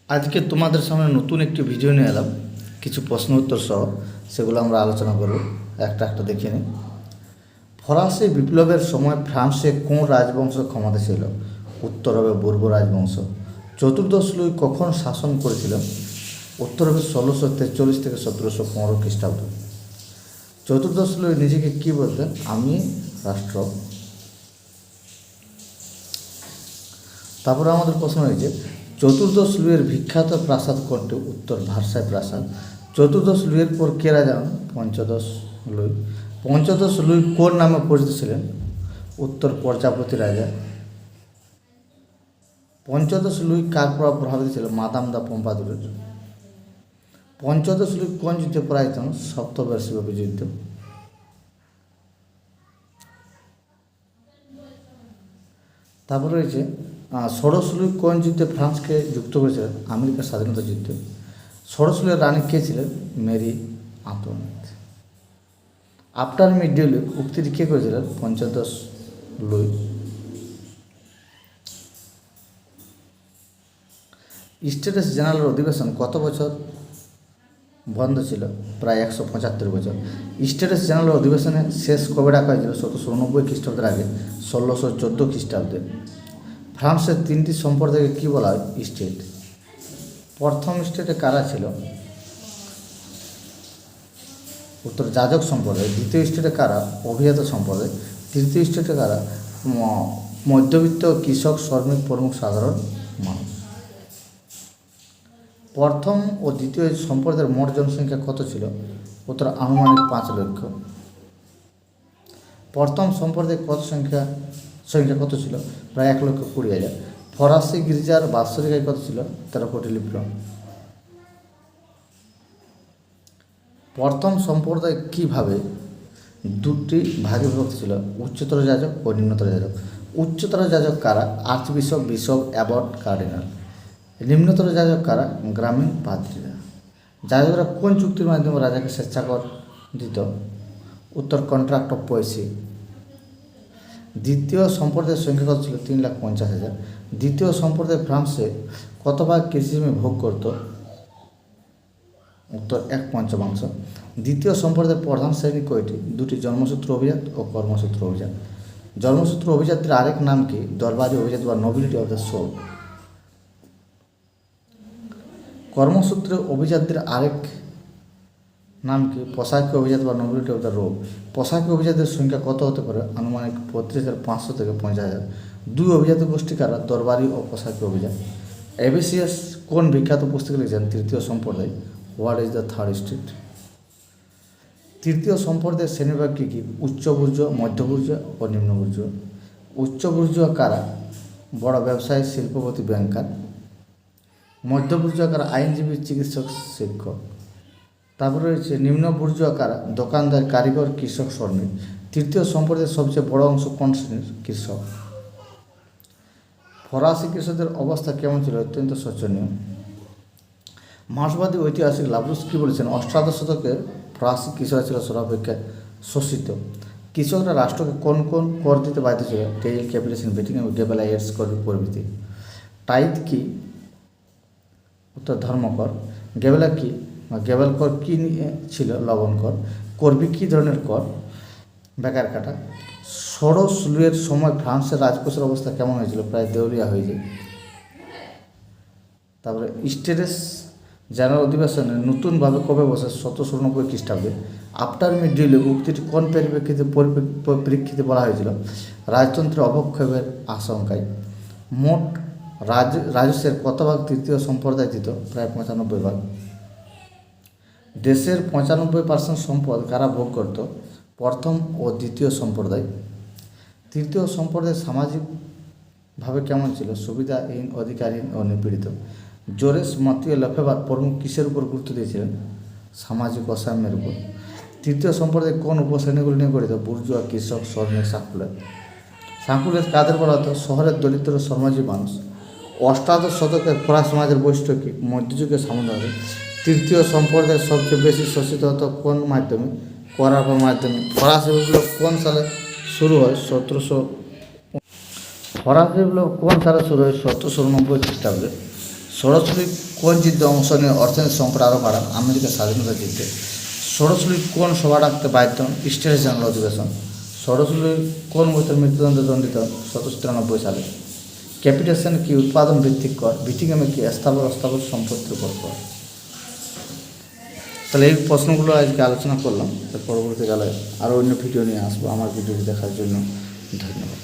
আজকে তোমাদের সামনে নতুন একটি ভিডিও নিয়ে এলাম, কিছু প্রশ্ন উত্তর সহ। সেগুলো আমরা আলোচনা করব, একটা একটা দেখে নিই। ফরাসি বিপ্লবের সময় ফ্রান্সে কোন রাজবংশ ক্ষমতা ছিল? উত্তর হবে বুর্ব রাজবংশ। চতুর্দশ লুই কখন শাসন করেছিলেন? উত্তর হবে 1643 থেকে 1715 খ্রিস্টাব্দ। চতুর্দশ লুই নিজেকে কী বলতেন? আমি রাষ্ট্র। তারপরে আমাদের প্রশ্ন হয়েছে, চতুর্দশ লুইয়ের বিখ্যাত প্রাসাদ কোনটি? উত্তর ভার্সাই প্রাসাদ। চতুর্দশ লুইয়ের পর কে রাজা হন? পঞ্চদশ লুই। পঞ্চদশ লুই কোন নামে পরিচিত ছিলেন? উত্তর প্রজাপতি রাজা। পঞ্চদশ লুই কার প্রভাব প্রভাবিত ছিল? মাদাম দা পম্পাদুরের। পঞ্চদশ লুই কোন যুদ্ধে পরাজিত হন? সপ্তবর্ষব্যাপী যুদ্ধ। তারপরে রয়েছে, ষোড়শ লুই কোন যুদ্ধে ফ্রান্সকে যুক্ত করেছিলেন? আমেরিকার স্বাধীনতা যুদ্ধে। ষোড়শ লুইয়ের রানী কে ছিলেন? মেরি আন্তোয়ানেট। আফটার মি ডিউলি উক্তিটি কে করেছিলেন? পঞ্চদশ লুই। স্টেটস জেনারেলের অধিবেশন কত বছর বন্ধ ছিল? প্রায় 175 বছর। স্টেটস জেনারেলের অধিবেশনে শেষ কবে ডাকা হয়েছিল? 1789 খ্রিস্টাব্দের আগে, 1614 খ্রিস্টাব্দে। ফ্রান্সের 3টি সম্প্রদায়কে কী বলা হয়? স্টেট। প্রথম স্টেটে কারা ছিল? উত্তর যাজক সম্প্রদায়। দ্বিতীয় স্টেটে কারা? অভিজাত সম্প্রদায়। তৃতীয় স্টেটে কারা? মধ্যবিত্ত, কৃষক, শ্রমিক, প্রমুখ সাধারণ মানুষ। প্রথম ও দ্বিতীয় সম্প্রদায়ের মোট জনসংখ্যা কত ছিল? উত্তর আনুমানিক 5 লক্ষ। প্রথম সম্প্রদায়ের সংখ্যা কত ছিল? প্রায় 1,20,000। ফরাসি গির্জার বাৎসরিক আয় কত ছিল? 13 কোটি লিপ্র। প্রথম সম্প্রদায় কীভাবে দুটি ভাগে বিভক্ত ছিল? উচ্চতর যাজক ও নিম্নতর যাজক। উচ্চতর যাজক কারা? Arch bishop, bishop, Abbott, cardinal. নিম্নতর যাজক কারা? গ্রামীণ পাদ্রীরা। যাজকরা কোন চুক্তির মাধ্যমে রাজাকে স্বেচ্ছাকর দিত? উত্তর কন্ট্রাক্ট অফ পয়েসি। দ্বিতীয় সম্প্রদায়ের সংখ্যা কত ছিল? 3,50,000। দ্বিতীয় সম্প্রদায় ফ্রান্সে কত ভাগ কৃষিজমি ভোগ করত? উত্তর 1/5। দ্বিতীয় সম্প্রদায়ের প্রধান শ্রেণী কয়টি? দুটি, জন্মসূত্র অভিজাত ও কর্মসূত্র অভিজাত। জন্মসূত্র অভিজাতদের আরেক নাম কি? দরবারি অভিজাত বা নোবিলিটি অফ দ্য সোল। কর্মসূত্রে অভিজাতদের আরেক নাম কি? পোশাকি অভিজাত বা নোবিলিটি অফ দ্য রোব। পোশাকি অভিজাতদের সংখ্যা কত হতে পারে? আনুমানিক 32,500 থেকে 50,000। দুই অভিজাত গোষ্ঠী কারা? দরবারি ও পোশাকি অভিজাত। এবিসিএস কোন বিখ্যাত পুস্তক লিখেছেন? তৃতীয় সম্প্রদায়, what is the third state. তৃতীয় সম্প্রদায়ের শ্রেণীভাগ কী কী? উচ্চ বুর্জোয়া, মধ্য বুর্জোয়া ও নিম্ন বুর্জোয়া। উচ্চ বুর্জোয়া কারা? বড় ব্যবসায়ী, শিল্পপতি, ব্যাংকার। মধ্য বুর্জোয়া কারা? আইনজীবী, চিকিৎসক, শিক্ষক। তারপরে রয়েছে নিম্ন বুর্জোয়া কারা? দোকানদার, কারিগর, কৃষক, শ্রমিক। তৃতীয় সম্প্রদায়ের সবচেয়ে বড় অংশ কোন শ্রেণীর? কৃষক। ফরাসি কৃষকদের অবস্থা কেমন ছিল? অত্যন্ত শোচনীয়। মার্ক্সবাদী ঐতিহাসিক লাব্রুস কী বলেছেন? অষ্টাদশ শতকে ফরাসি কৃষকরা ছিল সর্বাপেক্ষা শোষিত। কৃষকরা রাষ্ট্রকে কোন কোন কর দিতে বাধ্য ছিল? টেইল, ক্যাপিটেশন, বেটিং এবং গেবেলা এডস কর প্রভৃতি। টাইদ কি? উত্তর ধর্মকর। গেবেলা কি? গেবেল কর কী ছিল? লবণ কর। করবি কী ধরনের কর? বেকার কাটা। ষোড়শ লুইয়ের সময় ফ্রান্সের রাজকোষের অবস্থা কেমন হয়েছিল? প্রায় দেউলিয়া হয়ে যায়। তারপরে স্টেটস জেনারেল অধিবেশনে নতুনভাবে কবে বসে? 1790 খ্রিস্টাব্দে। আফটার মি ডিউলি উক্তিটি কোন পরিপ্রেক্ষিতে বলা হয়েছিল? রাজতন্ত্রের অবক্ষেপের আশঙ্কায়। মোট রাজস্বের কত ভাগ তৃতীয় সম্প্রদায় দিত? প্রায় 95 ভাগ। দেশের 95% সম্পদ কারা ভোগ করত? প্রথম ও দ্বিতীয় সম্প্রদায়। তৃতীয় সম্প্রদায় সামাজিকভাবে কেমন ছিল? সুবিধাহীন, অধিকারহীন ও নিপীড়িত। জোরেস, মতিয়, লেফেভার প্রমুখ কিসের উপর গুরুত্ব দিয়েছিলেন? সামাজিক অসাম্যের উপর। তৃতীয় সম্প্রদায় কোন উপশ্রেণীগুলি নিয়ে গঠিত? বুর্জোয়া, কৃষক, শ্রমিক, সাকুলেট। সাকুলেট কাদের বলা হতো? শহরের দরিদ্র শ্রমজীবী মানুষ। অষ্টাদশ শতকের ফরাসি সমাজের বৈশিষ্ট্য কী? মধ্যযুগের সামন্তবাদী। তৃতীয় সম্প্রদায় সবচেয়ে বেশি শোষিত হতো কোন মাধ্যমে? করার মাধ্যমে। ফরাসি বিপ্লব কোন সালে শুরু হয়? 1790 খ্রিস্টাব্দে। ষোড়শলী কোন যুদ্ধে অংশ নিয়ে অর্থনৈতিক সংকট আরও বাড়ান? আমেরিকার স্বাধীনতা যুদ্ধে। ষোড়শলী কোন সভা ডাকতে বাধ্য হন? স্টেটস জেনারেল অধিবেশন। ষোড়শলী কোন বছর মৃত্যুদণ্ডে দণ্ডিত হন? 1793 সালে। ক্যাপিটেশন কি উৎপাদন ভিত্তিক কর? ভিটিকামে কি স্থাবর অস্থাবর সম্পত্তির উপর কর? তাহলে এই প্রশ্নগুলো আজকে আলোচনা করলাম। পরবর্তীকালে আরও অন্য ভিডিও নিয়ে আসবো। আমার ভিডিওটি দেখার জন্য ধন্যবাদ।